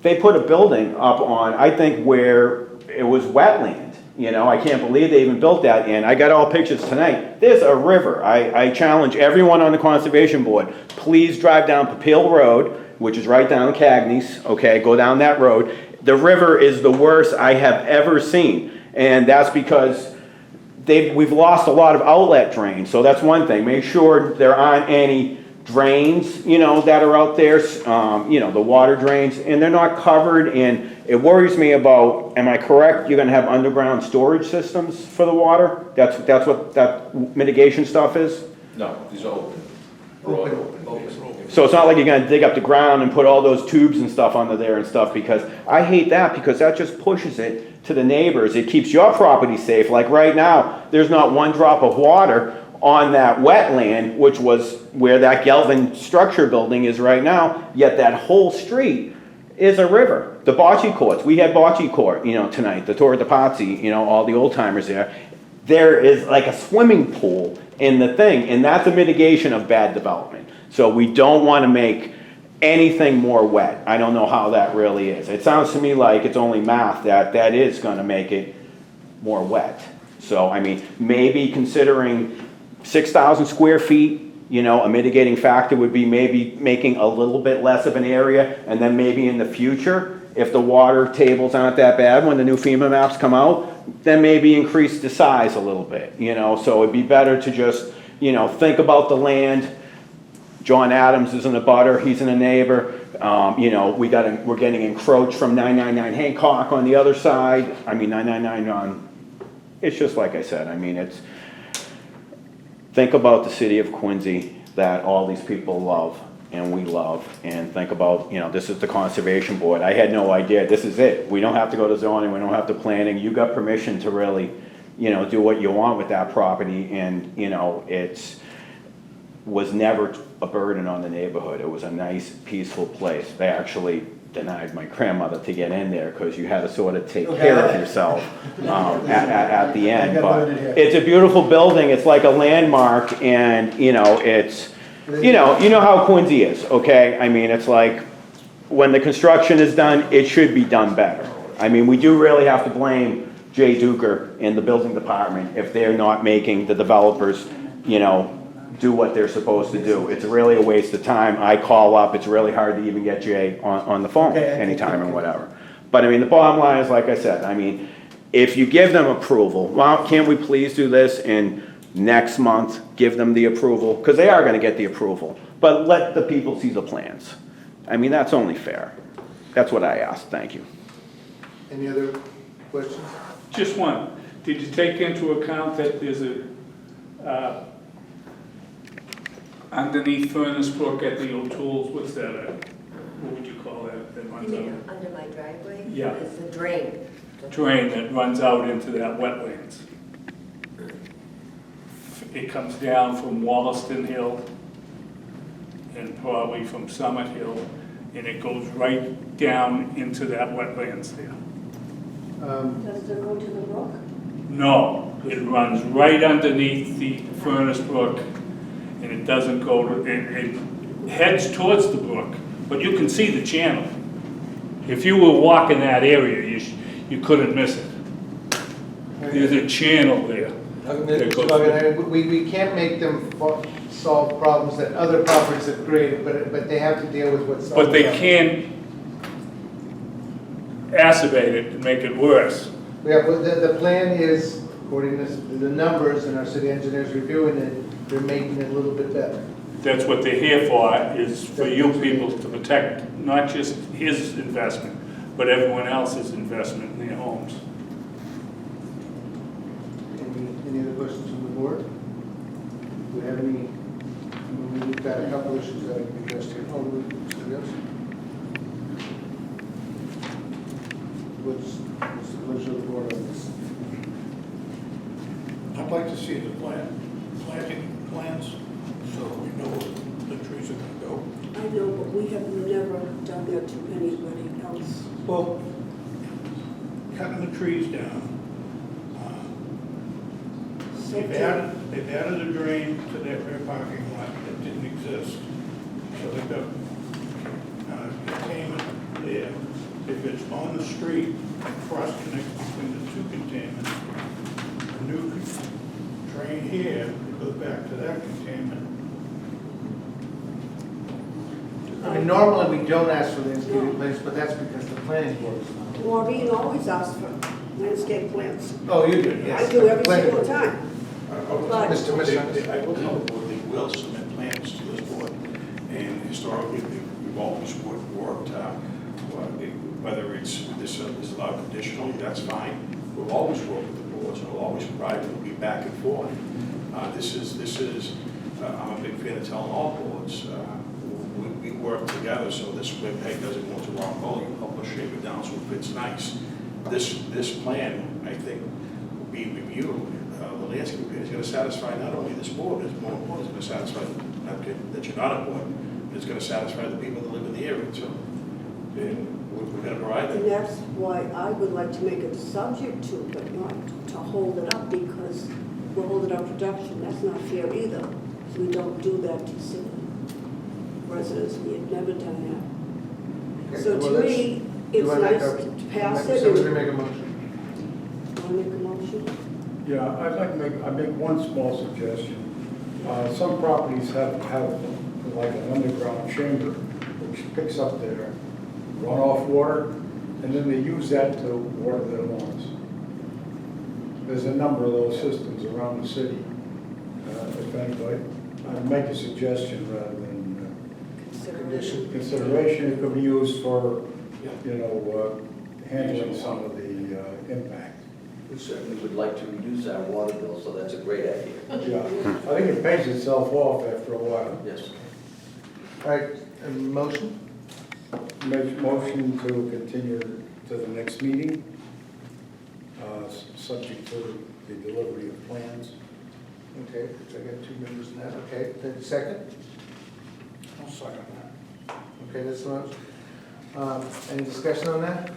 they put a building up on, I think, where it was wetland. I can't believe they even built that, and I got all pictures tonight. There's a river. I challenge everyone on the Conservation Board, please drive down Papil Road, which is right down Cagney's, okay, go down that road. The river is the worst I have ever seen, and that's because we've lost a lot of outlet drains, so that's one thing. Make sure there aren't any drains, that are out there, the water drains, and they're not covered. And it worries me about, am I correct, you're gonna have underground storage systems for the water? That's what that mitigation stuff is? No, these are open. Open. So it's not like you're gonna dig up the ground and put all those tubes and stuff under there and stuff, because I hate that, because that just pushes it to the neighbors. It keeps your property safe. Like right now, there's not one drop of water on that wetland, which was where that Gelvin structure building is right now, yet that whole street is a river. The bocce courts, we had bocce court, tonight, the Torre de Pazzi, all the old timers there. There is like a swimming pool in the thing, and that's a mitigation of bad development. So we don't want to make anything more wet. I don't know how that really is. It sounds to me like it's only math that is going to make it more wet. So, maybe considering 6,000 square feet, a mitigating factor would be maybe making a little bit less of an area, and then maybe in the future, if the water tables aren't that bad when the new FEMA maps come out, then maybe increase the size a little bit, so it'd be better to just, think about the land. John Adams isn't a butter, he's in a neighbor. We're getting encroached from 999 Hancock on the other side. 999 on, it's just like I said, think about the city of Quincy that all these people love and we love, and think about, this is the Conservation Board. I had no idea, this is it. We don't have to go to zoning, we don't have to planning. You got permission to really, do what you want with that property, and, it's was never a burden on the neighborhood. It was a nice, peaceful place. They actually denied my grandmother to get in there because you had to sort of take care of yourself at the end. But it's a beautiful building. It's like a landmark, and it's you know how Quincy is, okay? It's like when the construction is done, it should be done better. We do really have to blame Jay Duker and the building department if they're not making the developers, do what they're supposed to do. It's really a waste of time. I call up, it's really hard to even get Jay on the phone Okay, I think- anytime and whatever. But I mean, the bottom line is, like I said, I mean, if you give them approval, well, can we please do this in next month, give them the approval? Because they are gonna get the approval, but let the people see the plans. I mean, that's only fair. That's what I asked, thank you. Any other questions? Just one. Did you take into account that there's a, underneath Furnace Brook at the O'Toole's, what's that, what would you call that, that You runs mean out? under my driveway? Yeah. It's the drain. Drain that runs out into that wetlands. It comes down from Wollaston Hill and probably from Summit Hill, and it goes right down into that wetlands there. Does it go to the brook? No, it runs right underneath the Furnace Brook, and it doesn't go to, it heads towards the brook, but you can see the channel. If you were walking that area, you couldn't miss it. There's a channel there. that goes through. We can't make them solve problems that other properties have created, but they have to deal with what's. But they can acerbate it and make it worse. Yeah, but the plan is, according to the numbers and our city engineers reviewing it, they're making it a little bit better. That's what they're here for, is for you people to protect not just his investment, but everyone else's investment in their homes. Any other questions from the board? Do we have any, we've got a couple issues that can be addressed here. Oh, somebody else? What's the pleasure of the board on this? I'd like to see the planting plans, so we know where the trees are gonna go. I know, but we have never done that to anybody else. Well, cutting the trees down, So they've added a drain to their rear parking lot that didn't exist. So they've got containment there. If it's on the street, cross connect between the two containments. A new drain here, it goes back to that containment. I mean, normally we don't ask for landscaping plans, but that's because the planning board is not. Maureen always asks for landscape plans. Oh, you do, yes. I do every Planning single board. time. But Mr. I will tell the board, they will submit plans to this board, and historically, we've always worked, whether it's this is allowed conditionally, that's fine. We'll always work with the boards, and we'll always provide, we'll be back and forth. This is, I'm a big fan of telling all boards, we work together, so this square peg doesn't go to the wrong hole, you help us shape it down so it fits nice. This plan, I think, will be reviewed. The landscape plan is going to satisfy not only this board, it's more important, it's going to satisfy, that you're not a board, but it's going to satisfy the people that live in the area too. And we're going to provide And that. that's why I would like to make it subject to, but not to hold it up, because we're holding up production. That's not fair either, because we don't do that to city residents. We have never done that. Okay, So well, to let's- me, do you it's wanna make nice a- to pass it. Somebody and- make a motion. Want to make a motion? Yeah, I'd like to make one small suggestion. Some properties have like an underground chamber which picks up their runoff water, and then they use that to water their lawns. There's a number of those systems around the city. If anybody, I'd make a suggestion rather than Condition. consideration. It could be used for, handling some of the impact. We certainly would like to reduce our water bill, so that's a great idea. Yeah, I think it pays itself off after a while. Yes. All right, a motion? Make motion to continue to the next meeting, subject to the delivery of plans. Okay, so I got two members in that, okay, then second? I'll second that. Okay, that's one. Any discussion on that?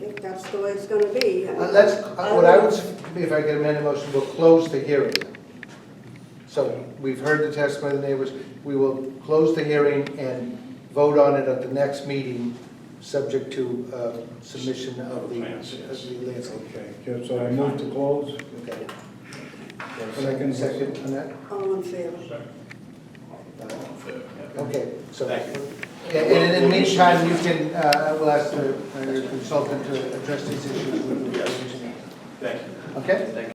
If that's the way it's going to be. Let's, what I would, if I get amended motion, we'll close the hearing. So we've heard the testimony of the neighbors, we will close the hearing and vote on it at the next meeting, subject to submission of the Plans, yes. landscape. Okay, so I move to close. Okay. Second on that? All in favor? Okay, so. Thank you. Yeah, and in the meantime, you can, we'll ask your consultant to address these issues with the engineer. Thank you. Okay? Thank you.